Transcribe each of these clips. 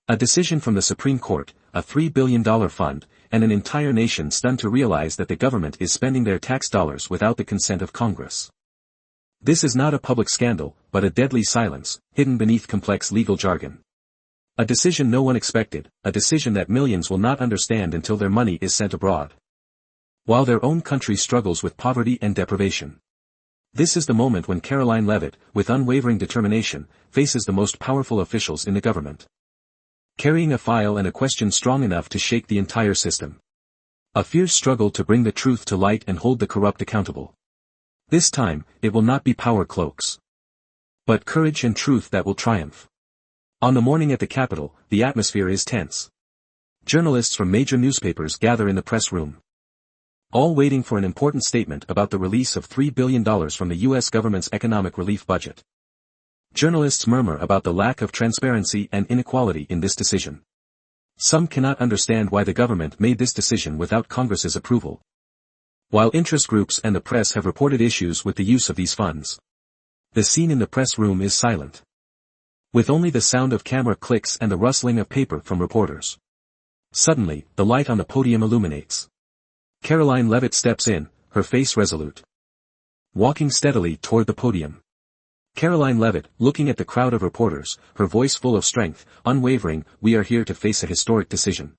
A decision from the Supreme Court, a $3 billion fund, and an entire nation stunned to realize that the government is spending their tax dollars without the consent of Congress. This is not a public scandal, but a deadly silence, hidden beneath complex legal jargon. A decision no one expected, a decision that millions will not understand until their money is sent abroad, while their own country struggles with poverty and deprivation. This is the moment when Karoline Leavitt, with unwavering determination, faces the most powerful officials in the government, carrying a file and a question strong enough to shake the entire system. A fierce struggle to bring the truth to light and hold the corrupt accountable. This time, it will not be power cloaks, but courage and truth that will triumph. On the morning at the Capitol, the atmosphere is tense. Journalists from major newspapers gather in the press room, all waiting for an important statement about the release of $3 billion from the U.S. government's economic relief budget. Journalists murmur about the lack of transparency and inequality in this decision. Some cannot understand why the government made this decision without Congress's approval, while interest groups and the press have reported issues with the use of these funds. The scene in the press room is silent, with only the sound of camera clicks and the rustling of paper from reporters. Suddenly, the light on the podium illuminates. Karoline Leavitt steps in, her face resolute, walking steadily toward the podium. Karoline Leavitt, looking at the crowd of reporters, her voice full of strength, unwavering, "We are here to face a historic decision.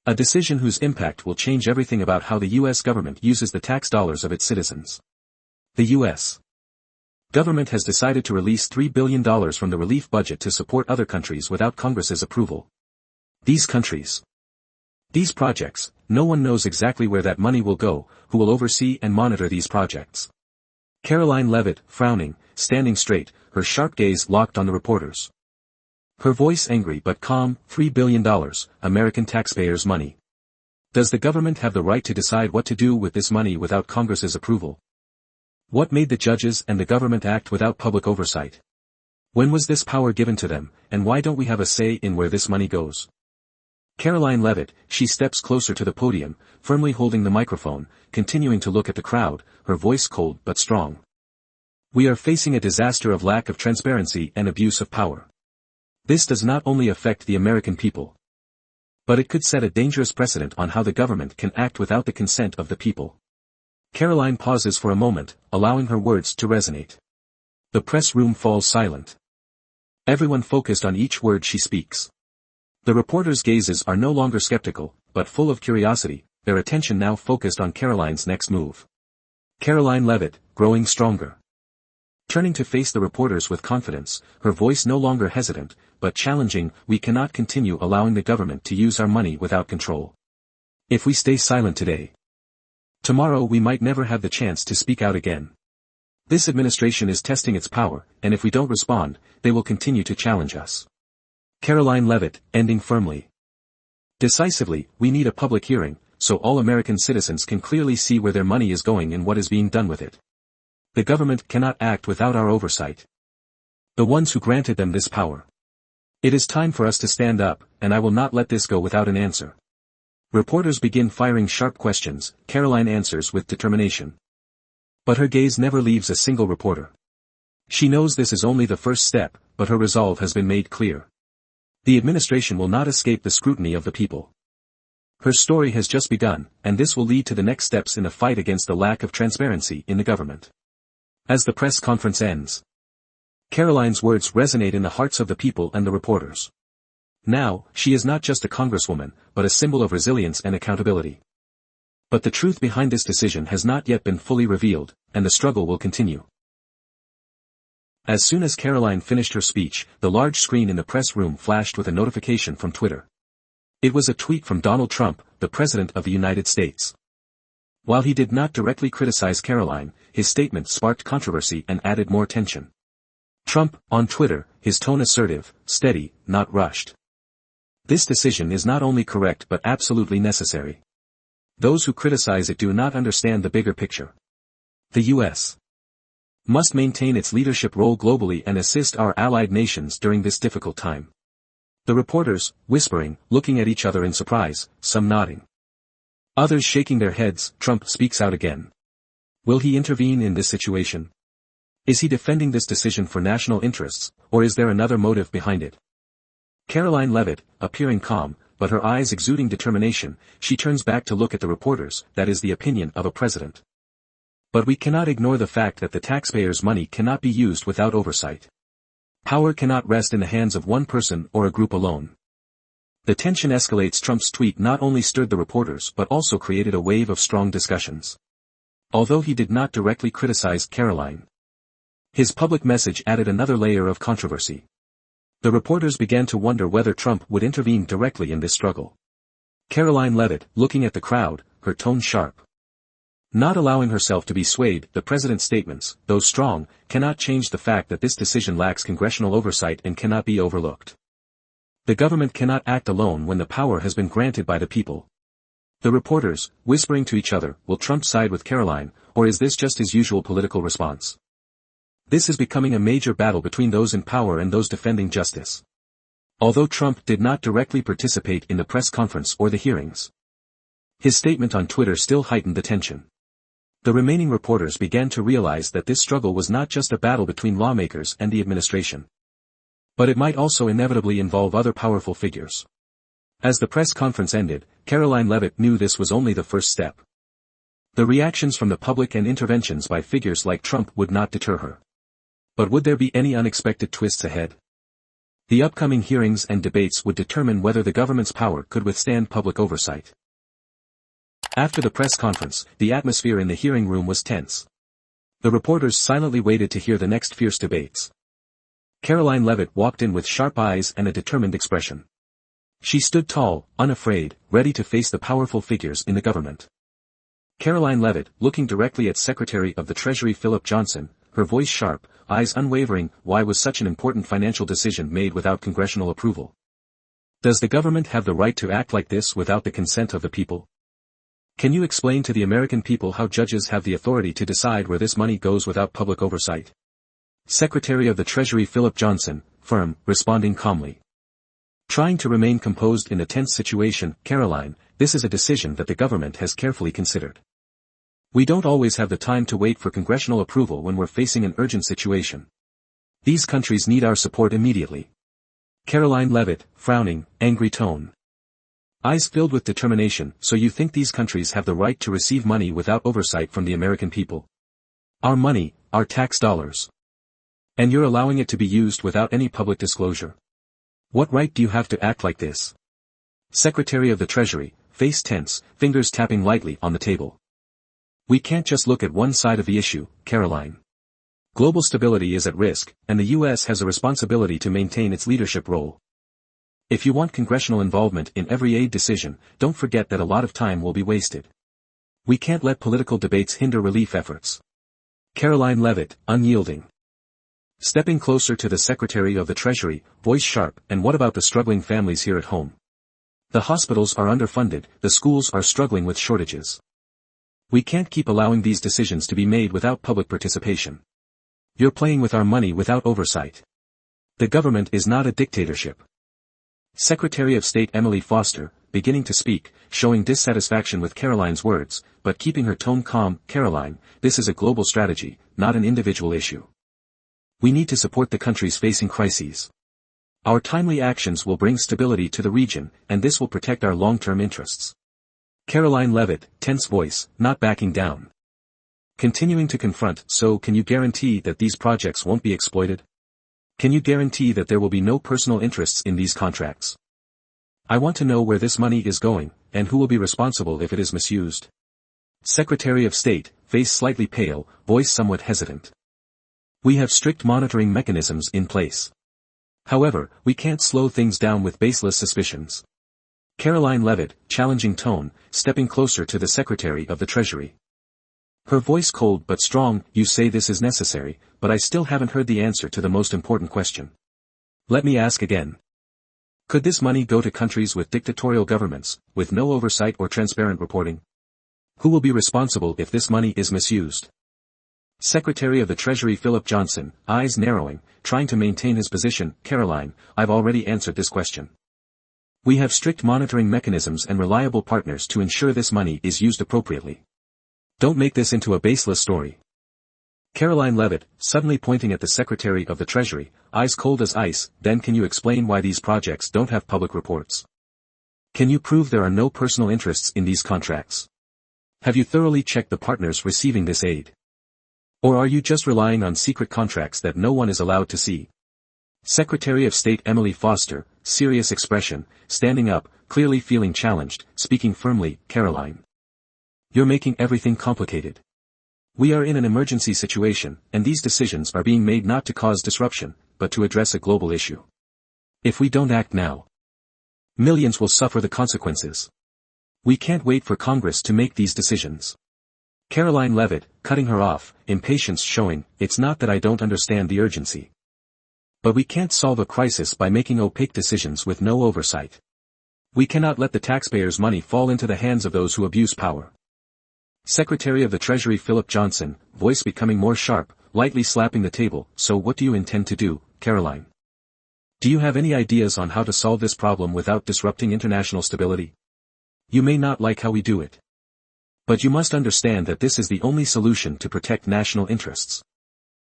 A decision whose impact will change everything about how the U.S. government uses the tax dollars of its citizens. The U.S. government has decided to release $3 billion from the relief budget to support other countries without Congress's approval. These countries, these projects, no one knows exactly where that money will go, who will oversee and monitor these projects." Karoline Leavitt, frowning, standing straight, her sharp gaze locked on the reporters. Her voice angry but calm, $3 billion, American taxpayers' money. Does the government have the right to decide what to do with this money without Congress's approval? What made the judges and the government act without public oversight? When was this power given to them, and why don't we have a say in where this money goes? Karoline Leavitt, she steps closer to the podium, firmly holding the microphone, continuing to look at the crowd, her voice cold but strong. "We are facing a disaster of lack of transparency and abuse of power. This does not only affect the American people, but it could set a dangerous precedent on how the government can act without the consent of the people." Karoline pauses for a moment, allowing her words to resonate. The press room falls silent, everyone focused on each word she speaks. The reporters' gazes are no longer skeptical, but full of curiosity, their attention now focused on Karoline's next move. Karoline Leavitt, growing stronger, turning to face the reporters with confidence, her voice no longer hesitant, but challenging. "We cannot continue allowing the government to use our money without control. If we stay silent today, tomorrow we might never have the chance to speak out again. This administration is testing its power, and if we don't respond, they will continue to challenge us." Karoline Leavitt, ending firmly, decisively, "We need a public hearing, so all American citizens can clearly see where their money is going and what is being done with it. The government cannot act without our oversight, the ones who granted them this power. It is time for us to stand up, and I will not let this go without an answer." Reporters begin firing sharp questions. Karoline answers with determination, but her gaze never leaves a single reporter. She knows this is only the first step, but her resolve has been made clear. The administration will not escape the scrutiny of the people. Her story has just begun, and this will lead to the next steps in the fight against the lack of transparency in the government. As the press conference ends, Karoline's words resonate in the hearts of the people and the reporters. Now, she is not just a congresswoman, but a symbol of resilience and accountability. But the truth behind this decision has not yet been fully revealed, and the struggle will continue. As soon as Karoline finished her speech, the large screen in the press room flashed with a notification from Twitter. It was a tweet from Donald Trump, the President of the United States. While he did not directly criticize Karoline, his statement sparked controversy and added more tension. Trump, on Twitter, his tone assertive, steady, not rushed. "This decision is not only correct but absolutely necessary. Those who criticize it do not understand the bigger picture. The U.S. must maintain its leadership role globally and assist our allied nations during this difficult time." The reporters, whispering, looking at each other in surprise, some nodding, others shaking their heads. Trump speaks out again. Will he intervene in this situation? Is he defending this decision for national interests, or is there another motive behind it? Karoline Leavitt, appearing calm, but her eyes exuding determination, she turns back to look at the reporters, that is the opinion of a president. But we cannot ignore the fact that the taxpayers' money cannot be used without oversight. Power cannot rest in the hands of one person or a group alone. The tension escalates. Trump's tweet not only stirred the reporters but also created a wave of strong discussions. Although he did not directly criticize Karoline, his public message added another layer of controversy. The reporters began to wonder whether Trump would intervene directly in this struggle. Karoline Leavitt, looking at the crowd, her tone sharp. Not allowing herself to be swayed, the president's statements, though strong, cannot change the fact that this decision lacks congressional oversight and cannot be overlooked. The government cannot act alone when the power has been granted by the people. The reporters, whispering to each other, will Trump side with Karoline, or is this just his usual political response? This is becoming a major battle between those in power and those defending justice. Although Trump did not directly participate in the press conference or the hearings, his statement on Twitter still heightened the tension. The remaining reporters began to realize that this struggle was not just a battle between lawmakers and the administration, but it might also inevitably involve other powerful figures. As the press conference ended, Karoline Leavitt knew this was only the first step. The reactions from the public and interventions by figures like Trump would not deter her. But would there be any unexpected twists ahead? The upcoming hearings and debates would determine whether the government's power could withstand public oversight. After the press conference, the atmosphere in the hearing room was tense. The reporters silently waited to hear the next fierce debates. Karoline Leavitt walked in with sharp eyes and a determined expression. She stood tall, unafraid, ready to face the powerful figures in the government. Karoline Leavitt, looking directly at Secretary of the Treasury Philip Johnson, her voice sharp, eyes unwavering. Why was such an important financial decision made without congressional approval? Does the government have the right to act like this without the consent of the people? Can you explain to the American people how judges have the authority to decide where this money goes without public oversight? Secretary of the Treasury Philip Johnson, firm, responding calmly. Trying to remain composed in a tense situation. Karoline, this is a decision that the government has carefully considered. We don't always have the time to wait for congressional approval when we're facing an urgent situation. These countries need our support immediately. Karoline Leavitt, frowning, angry tone. Eyes filled with determination. So you think these countries have the right to receive money without oversight from the American people? Our money, our tax dollars. And you're allowing it to be used without any public disclosure? What right do you have to act like this? Secretary of the Treasury, face tense, fingers tapping lightly on the table. We can't just look at one side of the issue, Karoline. Global stability is at risk, and the U.S. has a responsibility to maintain its leadership role. If you want congressional involvement in every aid decision, don't forget that a lot of time will be wasted. We can't let political debates hinder relief efforts. Karoline Leavitt, unyielding. Stepping closer to the Secretary of the Treasury, voice sharp. And what about the struggling families here at home? The hospitals are underfunded, the schools are struggling with shortages. We can't keep allowing these decisions to be made without public participation. You're playing with our money without oversight. The government is not a dictatorship. Secretary of State Emily Foster, beginning to speak, showing dissatisfaction with Karoline's words, but keeping her tone calm. Karoline, this is a global strategy, not an individual issue. We need to support the countries facing crises. Our timely actions will bring stability to the region, and this will protect our long-term interests. Karoline Leavitt, tense voice, not backing down. Continuing to confront. So can you guarantee that these projects won't be exploited? Can you guarantee that there will be no personal interests in these contracts? I want to know where this money is going, and who will be responsible if it is misused. Secretary of State, face slightly pale, voice somewhat hesitant. We have strict monitoring mechanisms in place. However, we can't slow things down with baseless suspicions. Karoline Leavitt, challenging tone, stepping closer to the Secretary of the Treasury. Her voice cold but strong. You say this is necessary, but I still haven't heard the answer to the most important question. Let me ask again. Could this money go to countries with dictatorial governments, with no oversight or transparent reporting? Who will be responsible if this money is misused? Secretary of the Treasury Philip Johnson, eyes narrowing, trying to maintain his position. Karoline, I've already answered this question. We have strict monitoring mechanisms and reliable partners to ensure this money is used appropriately. Don't make this into a baseless story. Karoline Leavitt, suddenly pointing at the Secretary of the Treasury, eyes cold as ice. Then can you explain why these projects don't have public reports? Can you prove there are no personal interests in these contracts? Have you thoroughly checked the partners receiving this aid? Or are you just relying on secret contracts that no one is allowed to see? Secretary of State Emily Foster, serious expression, standing up, clearly feeling challenged, speaking firmly. Karoline, you're making everything complicated. We are in an emergency situation, and these decisions are being made not to cause disruption, but to address a global issue. If we don't act now, millions will suffer the consequences. We can't wait for Congress to make these decisions. Karoline Leavitt, cutting her off, impatience showing. It's not that I don't understand the urgency. But we can't solve a crisis by making opaque decisions with no oversight. We cannot let the taxpayers' money fall into the hands of those who abuse power. Secretary of the Treasury Philip Johnson, voice becoming more sharp, lightly slapping the table. So what do you intend to do, Karoline? Do you have any ideas on how to solve this problem without disrupting international stability? You may not like how we do it. But you must understand that this is the only solution to protect national interests.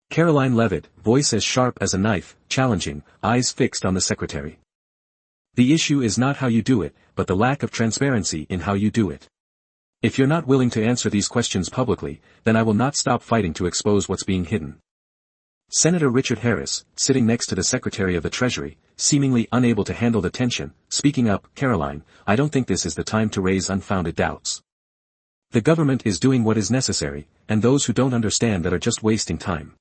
Karoline Leavitt, voice as sharp as a knife, challenging, eyes fixed on the Secretary. The issue is not how you do it, but the lack of transparency in how you do it. If you're not willing to answer these questions publicly, then I will not stop fighting to expose what's being hidden. Senator Richard Harris, sitting next to the Secretary of the Treasury, seemingly unable to handle the tension, speaking up. Karoline, I don't think this is the time to raise unfounded doubts. The government is doing what is necessary, and those who don't understand that are just wasting time.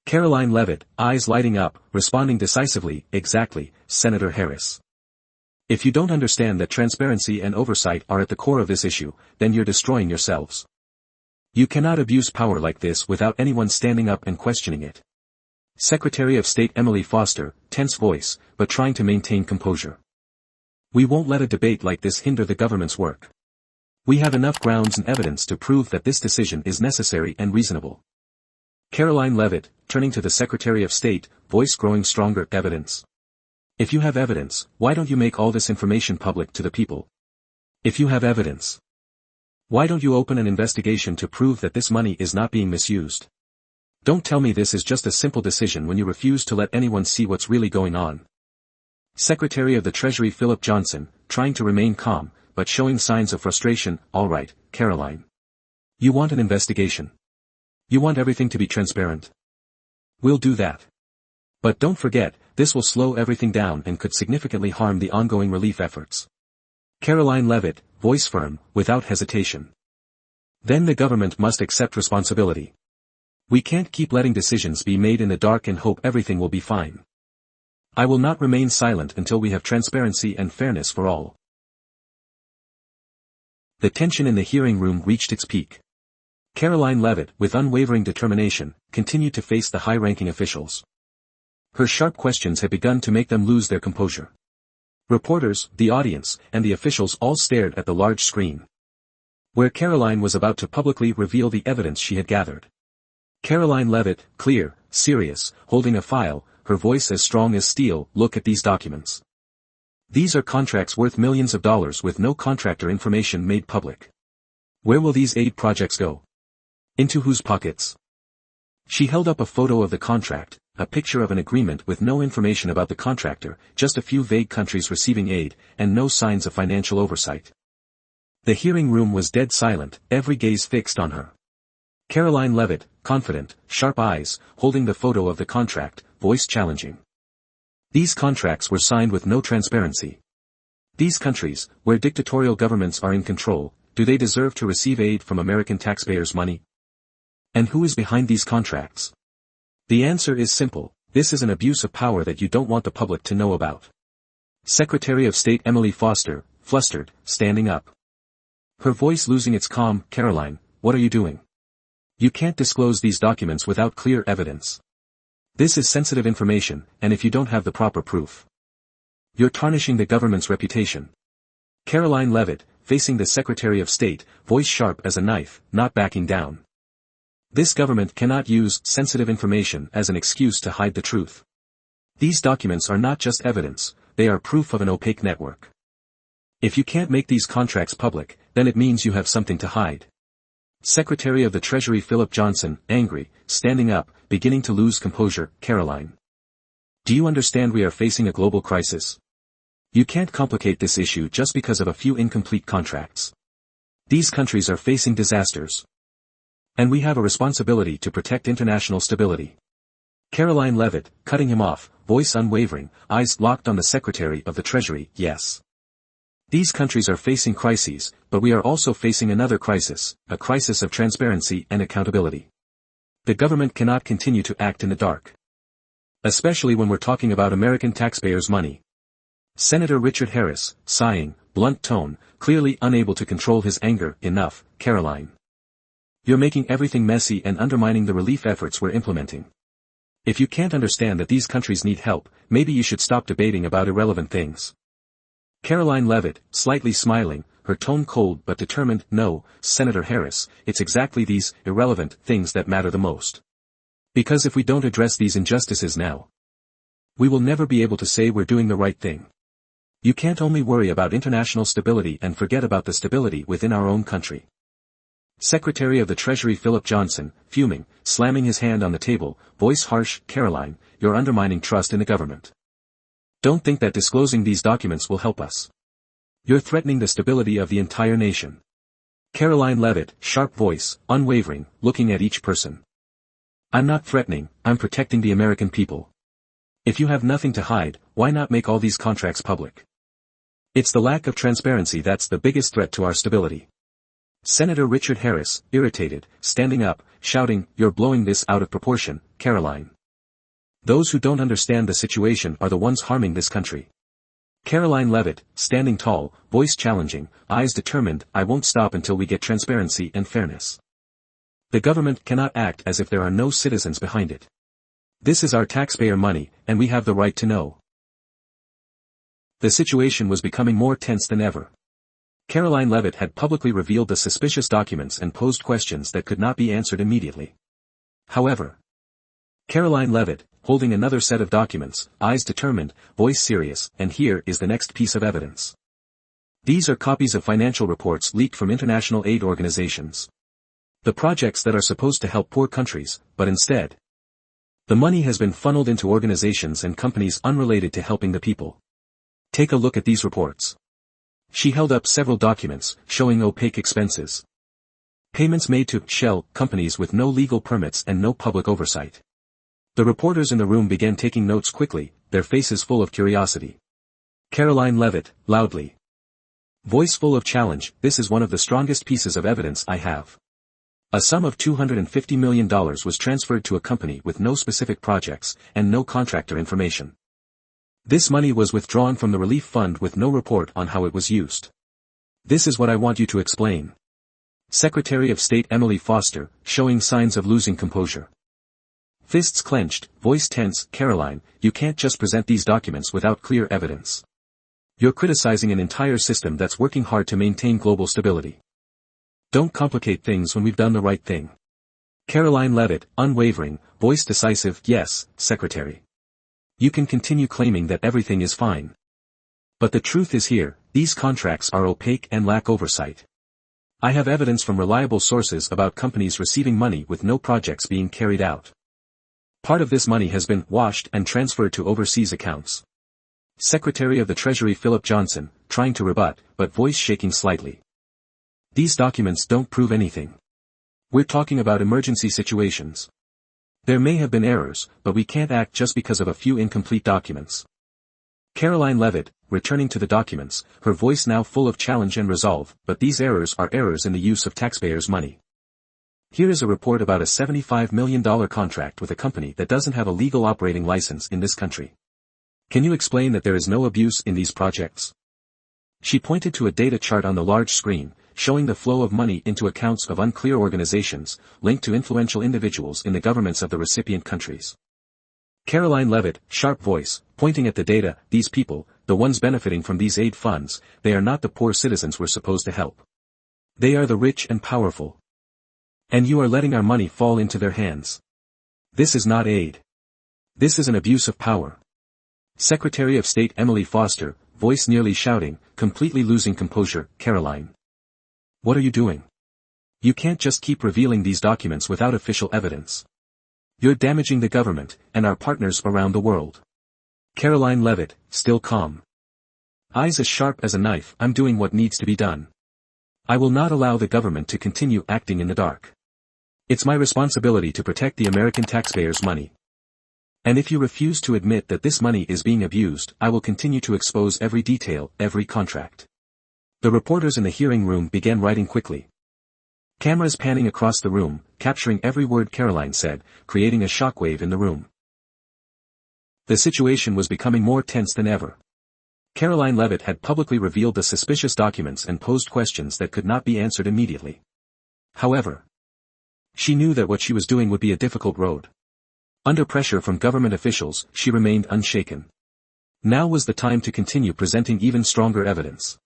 Karoline Leavitt, eyes lighting up, responding decisively. Exactly, Senator Harris. If you don't understand that transparency and oversight are at the core of this issue, then you're destroying yourselves. You cannot abuse power like this without anyone standing up and questioning it. Secretary of State Emily Foster, tense voice, but trying to maintain composure. We won't let a debate like this hinder the government's work. We have enough grounds and evidence to prove that this decision is necessary and reasonable. Karoline Leavitt, turning to the Secretary of State, voice growing stronger. Evidence. If you have evidence, why don't you make all this information public to the people? If you have evidence, why don't you open an investigation to prove that this money is not being misused? Don't tell me this is just a simple decision when you refuse to let anyone see what's really going on. Secretary of the Treasury Philip Johnson, trying to remain calm, but showing signs of frustration. All right, Karoline. You want an investigation. You want everything to be transparent. We'll do that. But don't forget, this will slow everything down and could significantly harm the ongoing relief efforts. Karoline Leavitt, voice firm, without hesitation. Then the government must accept responsibility. We can't keep letting decisions be made in the dark and hope everything will be fine. I will not remain silent until we have transparency and fairness for all. The tension in the hearing room reached its peak. Karoline Leavitt, with unwavering determination, continued to face the high-ranking officials. Her sharp questions had begun to make them lose their composure. Reporters, the audience, and the officials all stared at the large screen, where Karoline was about to publicly reveal the evidence she had gathered. Karoline Leavitt, clear, serious, holding a file, her voice as strong as steel. Look at these documents. These are contracts worth millions of dollars with no contractor information made public. Where will these aid projects go? Into whose pockets? She held up a photo of the contract, a picture of an agreement with no information about the contractor, just a few vague countries receiving aid, and no signs of financial oversight. The hearing room was dead silent, every gaze fixed on her. Karoline Leavitt, confident, sharp eyes, holding the photo of the contract, voice challenging. These contracts were signed with no transparency. These countries, where dictatorial governments are in control, do they deserve to receive aid from American taxpayers' money? And who is behind these contracts? The answer is simple: this is an abuse of power that you don't want the public to know about. Secretary of State Emily Foster, flustered, standing up. Her voice losing its calm. Karoline, what are you doing? You can't disclose these documents without clear evidence. This is sensitive information, and if you don't have the proper proof, you're tarnishing the government's reputation. Karoline Leavitt, facing the Secretary of State, voice sharp as a knife, not backing down. This government cannot use sensitive information as an excuse to hide the truth. These documents are not just evidence, they are proof of an opaque network. If you can't make these contracts public, then it means you have something to hide. Secretary of the Treasury Philip Johnson, angry, standing up, beginning to lose composure, Karoline. Do you understand we are facing a global crisis? You can't complicate this issue just because of a few incomplete contracts. These countries are facing disasters. And we have a responsibility to protect international stability. Karoline Leavitt, cutting him off, voice unwavering, eyes locked on the Secretary of the Treasury, yes. These countries are facing crises, but we are also facing another crisis, a crisis of transparency and accountability. The government cannot continue to act in the dark. Especially when we're talking about American taxpayers' money. Senator Richard Harris, sighing, blunt tone, clearly unable to control his anger. Enough, Karoline. You're making everything messy and undermining the relief efforts we're implementing. If you can't understand that these countries need help, maybe you should stop debating about irrelevant things. Karoline Leavitt, slightly smiling, her tone cold but determined. No, Senator Harris, it's exactly these irrelevant things that matter the most. Because if we don't address these injustices now, we will never be able to say we're doing the right thing. You can't only worry about international stability and forget about the stability within our own country. Secretary of the Treasury Philip Johnson, fuming, slamming his hand on the table, voice harsh. Karoline, you're undermining trust in the government. Don't think that disclosing these documents will help us. You're threatening the stability of the entire nation. Karoline Leavitt, sharp voice, unwavering, looking at each person. I'm not threatening, I'm protecting the American people. If you have nothing to hide, why not make all these contracts public? It's the lack of transparency that's the biggest threat to our stability. Senator Richard Harris, irritated, standing up, shouting, you're blowing this out of proportion, Karoline. Those who don't understand the situation are the ones harming this country. Karoline Leavitt, standing tall, voice challenging, eyes determined, I won't stop until we get transparency and fairness. The government cannot act as if there are no citizens behind it. This is our taxpayer money, and we have the right to know. The situation was becoming more tense than ever. Karoline Leavitt had publicly revealed the suspicious documents and posed questions that could not be answered immediately. However, Karoline Leavitt, holding another set of documents, eyes determined, voice serious, and here is the next piece of evidence. These are copies of financial reports leaked from international aid organizations. The projects that are supposed to help poor countries, but instead, the money has been funneled into organizations and companies unrelated to helping the people. Take a look at these reports. She held up several documents, showing opaque expenses. Payments made to shell companies with no legal permits and no public oversight. The reporters in the room began taking notes quickly, their faces full of curiosity. Karoline Leavitt, loudly. Voice full of challenge, this is one of the strongest pieces of evidence I have. A sum of $250 million was transferred to a company with no specific projects, and no contractor information. This money was withdrawn from the relief fund with no report on how it was used. This is what I want you to explain. Secretary of State Emily Foster, showing signs of losing composure. Fists clenched, voice tense. Karoline, you can't just present these documents without clear evidence. You're criticizing an entire system that's working hard to maintain global stability. Don't complicate things when we've done the right thing. Karoline Leavitt, unwavering, voice decisive. Yes, Secretary. You can continue claiming that everything is fine. But the truth is here, these contracts are opaque and lack oversight. I have evidence from reliable sources about companies receiving money with no projects being carried out. Part of this money has been washed and transferred to overseas accounts. Secretary of the Treasury Philip Johnson, trying to rebut, but voice shaking slightly. These documents don't prove anything. We're talking about emergency situations. There may have been errors, but we can't act just because of a few incomplete documents. Karoline Leavitt, returning to the documents, her voice now full of challenge and resolve, but these errors are errors in the use of taxpayers' money. Here is a report about a $75 million contract with a company that doesn't have a legal operating license in this country. Can you explain that there is no abuse in these projects? She pointed to a data chart on the large screen, showing the flow of money into accounts of unclear organizations, linked to influential individuals in the governments of the recipient countries. Karoline Leavitt, sharp voice, pointing at the data, these people, the ones benefiting from these aid funds, they are not the poor citizens we're supposed to help. They are the rich and powerful. And you are letting our money fall into their hands. This is not aid. This is an abuse of power. Secretary of State Emily Foster, voice nearly shouting, completely losing composure. Karoline. What are you doing? You can't just keep revealing these documents without official evidence. You're damaging the government, and our partners around the world. Karoline Leavitt, still calm. Eyes as sharp as a knife. I'm doing what needs to be done. I will not allow the government to continue acting in the dark. It's my responsibility to protect the American taxpayers' money. And if you refuse to admit that this money is being abused, I will continue to expose every detail, every contract. The reporters in the hearing room began writing quickly. Cameras panning across the room, capturing every word Karoline said, creating a shockwave in the room. The situation was becoming more tense than ever. Karoline Leavitt had publicly revealed the suspicious documents and posed questions that could not be answered immediately. However, she knew that what she was doing would be a difficult road. Under pressure from government officials, she remained unshaken. Now was the time to continue presenting even stronger evidence.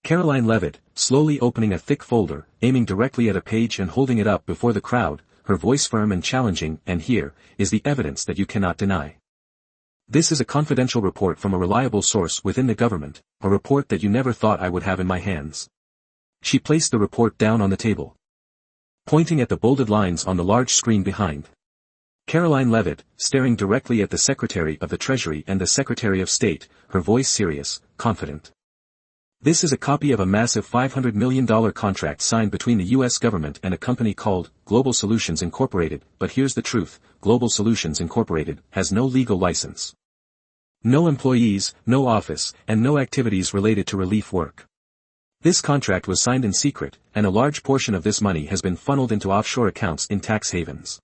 Karoline Leavitt, slowly opening a thick folder, aiming directly at a page and holding it up before the crowd, her voice firm and challenging, and here is the evidence that you cannot deny. This is a confidential report from a reliable source within the government, a report that you never thought I would have in my hands. She placed the report down on the table, pointing at the bolded lines on the large screen behind. Karoline Leavitt, staring directly at the Secretary of the Treasury and the Secretary of State, her voice serious, confident. This is a copy of a massive $500 million contract signed between the U.S. government and a company called Global Solutions Incorporated, but here's the truth, Global Solutions Incorporated has no legal license. No employees, no office, and no activities related to relief work. This contract was signed in secret, and a large portion of this money has been funneled into offshore accounts in tax havens.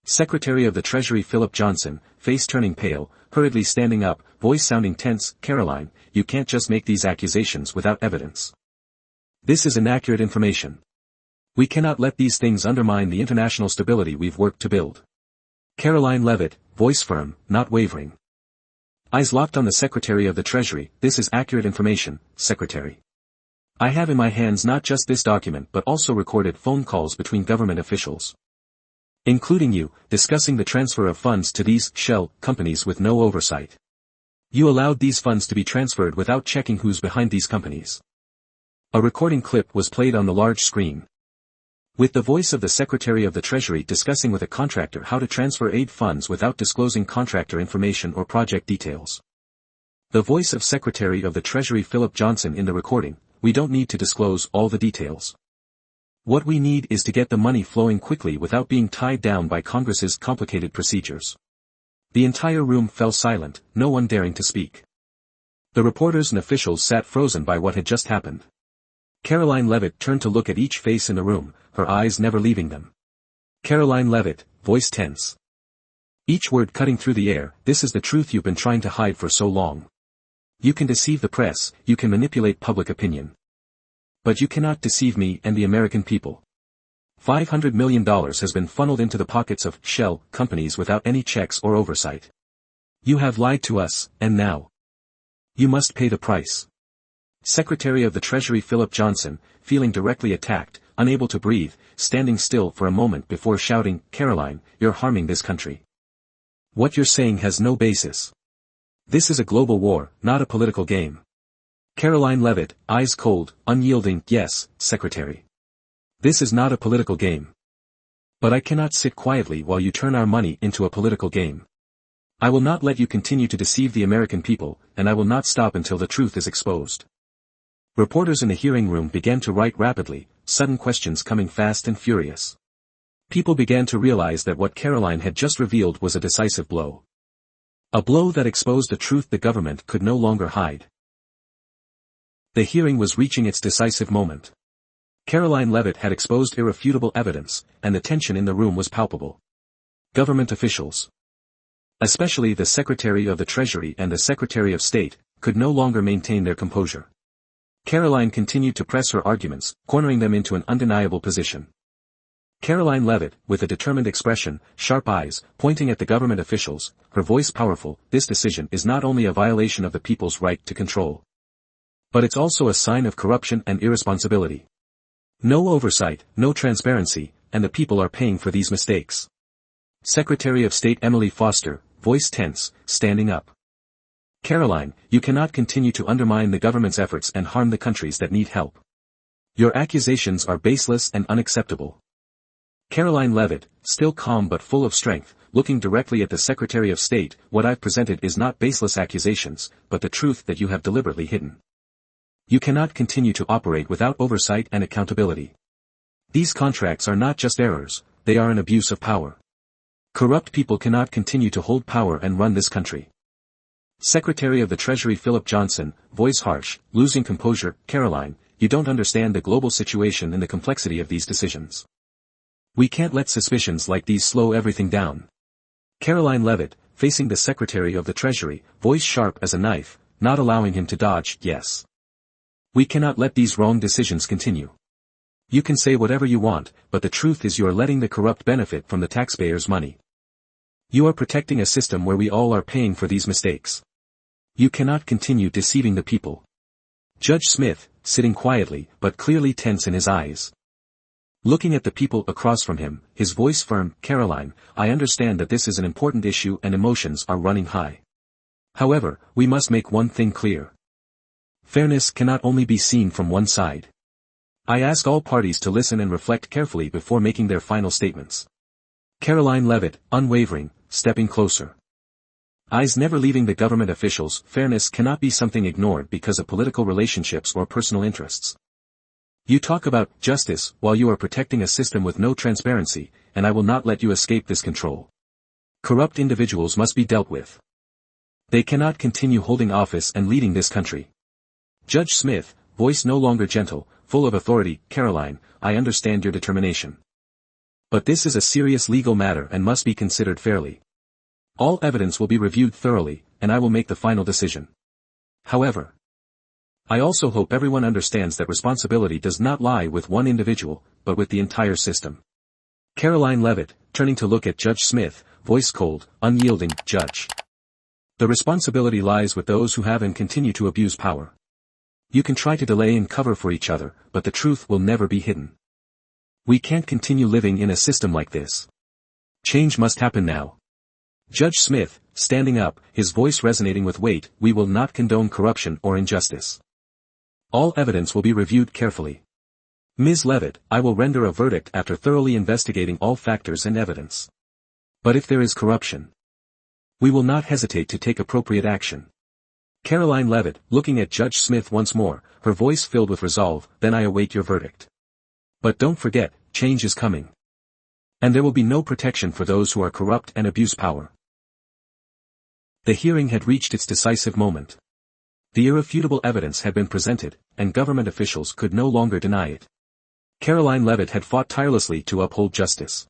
Secretary of the Treasury Philip Johnson, face turning pale, hurriedly standing up, voice sounding tense, Karoline, you can't just make these accusations without evidence. This is inaccurate information. We cannot let these things undermine the international stability we've worked to build. Karoline Leavitt, voice firm, not wavering. Eyes locked on the Secretary of the Treasury, this is accurate information, Secretary. I have in my hands not just this document but also recorded phone calls between government officials, including you, discussing the transfer of funds to these shell companies with no oversight. You allowed these funds to be transferred without checking who's behind these companies. A recording clip was played on the large screen, with the voice of the Secretary of the Treasury discussing with a contractor how to transfer aid funds without disclosing contractor information or project details. The voice of Secretary of the Treasury Philip Johnson in the recording, we don't need to disclose all the details. What we need is to get the money flowing quickly without being tied down by Congress's complicated procedures. The entire room fell silent, no one daring to speak. The reporters and officials sat frozen by what had just happened. Karoline Leavitt turned to look at each face in the room, her eyes never leaving them. Karoline Leavitt, voice tense. Each word cutting through the air, this is the truth you've been trying to hide for so long. You can deceive the press, you can manipulate public opinion. But you cannot deceive me and the American people. $500 million has been funneled into the pockets of shell companies without any checks or oversight. You have lied to us, and now you must pay the price. Secretary of the Treasury Philip Johnson, feeling directly attacked, unable to breathe, standing still for a moment before shouting, Karoline, you're harming this country. What you're saying has no basis. This is a global war, not a political game. Karoline Leavitt, eyes cold, unyielding, yes, Secretary. This is not a political game. But I cannot sit quietly while you turn our money into a political game. I will not let you continue to deceive the American people, and I will not stop until the truth is exposed. Reporters in the hearing room began to write rapidly, sudden questions coming fast and furious. People began to realize that what Karoline had just revealed was a decisive blow. A blow that exposed a truth the government could no longer hide. The hearing was reaching its decisive moment. Karoline Leavitt had exposed irrefutable evidence, and the tension in the room was palpable. Government officials, especially the Secretary of the Treasury and the Secretary of State, could no longer maintain their composure. Karoline continued to press her arguments, cornering them into an undeniable position. Karoline Leavitt, with a determined expression, sharp eyes, pointing at the government officials, her voice powerful, this decision is not only a violation of the people's right to control, but it's also a sign of corruption and irresponsibility. No oversight, no transparency, and the people are paying for these mistakes. Secretary of State Emily Foster, voice tense, standing up. Karoline, you cannot continue to undermine the government's efforts and harm the countries that need help. Your accusations are baseless and unacceptable. Karoline Leavitt, still calm but full of strength, looking directly at the Secretary of State, what I've presented is not baseless accusations, but the truth that you have deliberately hidden. You cannot continue to operate without oversight and accountability. These contracts are not just errors, they are an abuse of power. Corrupt people cannot continue to hold power and run this country. Secretary of the Treasury Philip Johnson, voice harsh, losing composure, Karoline, you don't understand the global situation and the complexity of these decisions. We can't let suspicions like these slow everything down. Karoline Leavitt, facing the Secretary of the Treasury, voice sharp as a knife, not allowing him to dodge, yes. We cannot let these wrong decisions continue. You can say whatever you want, but the truth is you are letting the corrupt benefit from the taxpayers' money. You are protecting a system where we all are paying for these mistakes. You cannot continue deceiving the people. Judge Smith, sitting quietly, but clearly tense in his eyes. Looking at the people across from him, his voice firm, Karoline, I understand that this is an important issue and emotions are running high. However, we must make one thing clear. Fairness cannot only be seen from one side. I ask all parties to listen and reflect carefully before making their final statements. Karoline Leavitt, unwavering, stepping closer. Eyes never leaving the government officials, fairness cannot be something ignored because of political relationships or personal interests. You talk about justice while you are protecting a system with no transparency, and I will not let you escape this control. Corrupt individuals must be dealt with. They cannot continue holding office and leading this country. Judge Smith, voice no longer gentle, full of authority, Karoline, I understand your determination. But this is a serious legal matter and must be considered fairly. All evidence will be reviewed thoroughly, and I will make the final decision. However, I also hope everyone understands that responsibility does not lie with one individual, but with the entire system. Karoline Leavitt, turning to look at Judge Smith, voice cold, unyielding, Judge. The responsibility lies with those who have and continue to abuse power. You can try to delay and cover for each other, but the truth will never be hidden. We can't continue living in a system like this. Change must happen now. Judge Smith, standing up, his voice resonating with weight, we will not condone corruption or injustice. All evidence will be reviewed carefully. Ms. Leavitt, I will render a verdict after thoroughly investigating all factors and evidence. But if there is corruption, we will not hesitate to take appropriate action. Karoline Leavitt, looking at Judge Smith once more, her voice filled with resolve, then I await your verdict. But don't forget, change is coming. And there will be no protection for those who are corrupt and abuse power. The hearing had reached its decisive moment. The irrefutable evidence had been presented, and government officials could no longer deny it. Karoline Leavitt had fought tirelessly to uphold justice.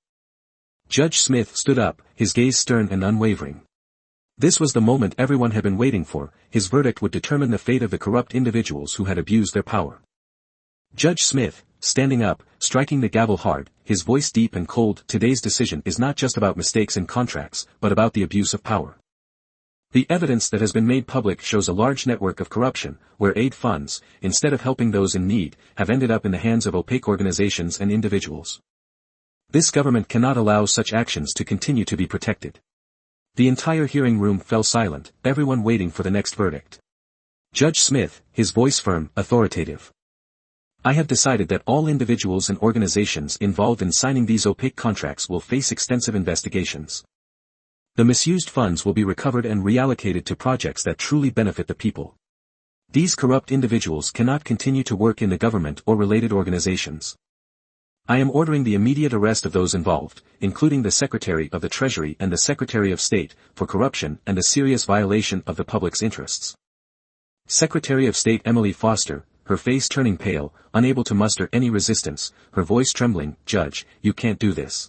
Judge Smith stood up, his gaze stern and unwavering. This was the moment everyone had been waiting for, his verdict would determine the fate of the corrupt individuals who had abused their power. Judge Smith, standing up, striking the gavel hard, his voice deep and cold, today's decision is not just about mistakes in contracts, but about the abuse of power. The evidence that has been made public shows a large network of corruption, where aid funds, instead of helping those in need, have ended up in the hands of opaque organizations and individuals. This government cannot allow such actions to continue to be protected. The entire hearing room fell silent, everyone waiting for the next verdict. Judge Smith, his voice firm, authoritative. I have decided that all individuals and organizations involved in signing these opaque contracts will face extensive investigations. The misused funds will be recovered and reallocated to projects that truly benefit the people. These corrupt individuals cannot continue to work in the government or related organizations. I am ordering the immediate arrest of those involved, including the Secretary of the Treasury and the Secretary of State, for corruption and a serious violation of the public's interests. Secretary of State Emily Foster, her face turning pale, unable to muster any resistance, her voice trembling, Judge, you can't do this.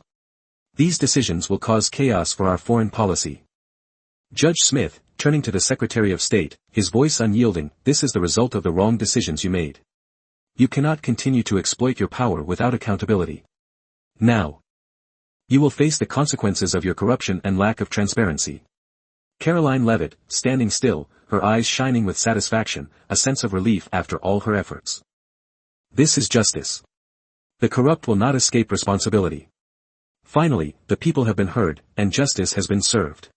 These decisions will cause chaos for our foreign policy. Judge Smith, turning to the Secretary of State, his voice unyielding, this is the result of the wrong decisions you made. You cannot continue to exploit your power without accountability. Now, you will face the consequences of your corruption and lack of transparency. Karoline Leavitt, standing still, her eyes shining with satisfaction, a sense of relief after all her efforts. This is justice. The corrupt will not escape responsibility. Finally, the people have been heard, and justice has been served.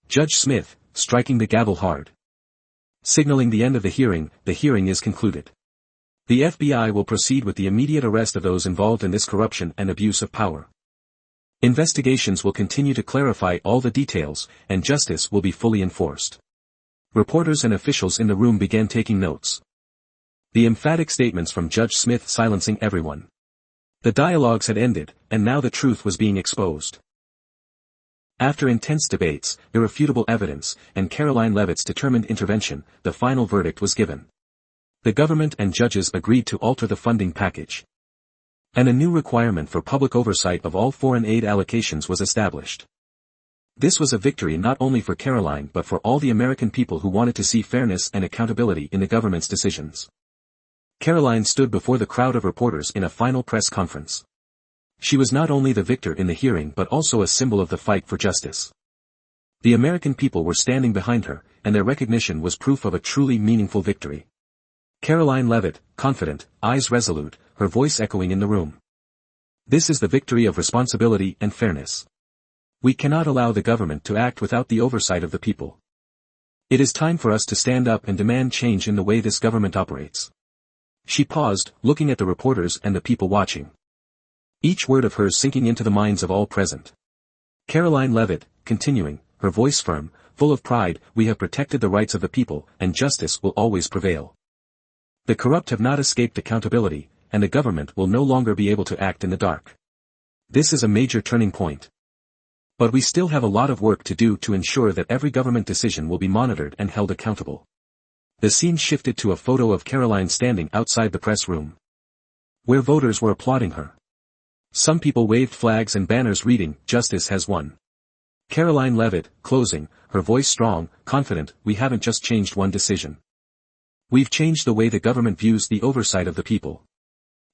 Judge Smith, striking the gavel hard. Signaling the end of the hearing is concluded. The FBI will proceed with the immediate arrest of those involved in this corruption and abuse of power. Investigations will continue to clarify all the details, and justice will be fully enforced. Reporters and officials in the room began taking notes. The emphatic statements from Judge Smith silencing everyone. The dialogues had ended, and now the truth was being exposed. After intense debates, irrefutable evidence, and Karoline Leavitt's determined intervention, the final verdict was given. The government and judges agreed to alter the funding package. And a new requirement for public oversight of all foreign aid allocations was established. This was a victory not only for Karoline but for all the American people who wanted to see fairness and accountability in the government's decisions. Karoline stood before the crowd of reporters in a final press conference. She was not only the victor in the hearing but also a symbol of the fight for justice. The American people were standing behind her, and their recognition was proof of a truly meaningful victory. Karoline Leavitt, confident, eyes resolute, her voice echoing in the room. This is the victory of responsibility and fairness. We cannot allow the government to act without the oversight of the people. It is time for us to stand up and demand change in the way this government operates. She paused, looking at the reporters and the people watching. Each word of hers sinking into the minds of all present. Karoline Leavitt, continuing, her voice firm, full of pride, we have protected the rights of the people, and justice will always prevail. The corrupt have not escaped accountability, and the government will no longer be able to act in the dark. This is a major turning point. But we still have a lot of work to do to ensure that every government decision will be monitored and held accountable. The scene shifted to a photo of Karoline standing outside the press room, where voters were applauding her. Some people waved flags and banners reading, "Justice has won." Karoline Leavitt, closing, her voice strong, confident, we haven't just changed one decision. We've changed the way the government views the oversight of the people.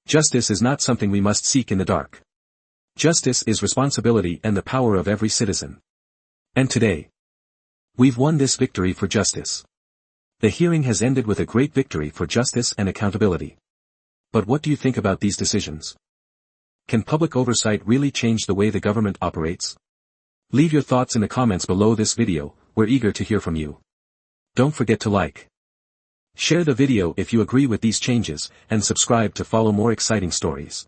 Justice is not something we must seek in the dark. Justice is responsibility and the power of every citizen. And today, we've won this victory for justice. The hearing has ended with a great victory for justice and accountability. But what do you think about these decisions? Can public oversight really change the way the government operates? Leave your thoughts in the comments below this video, we're eager to hear from you. Don't forget to like, share the video if you agree with these changes, and subscribe to follow more exciting stories.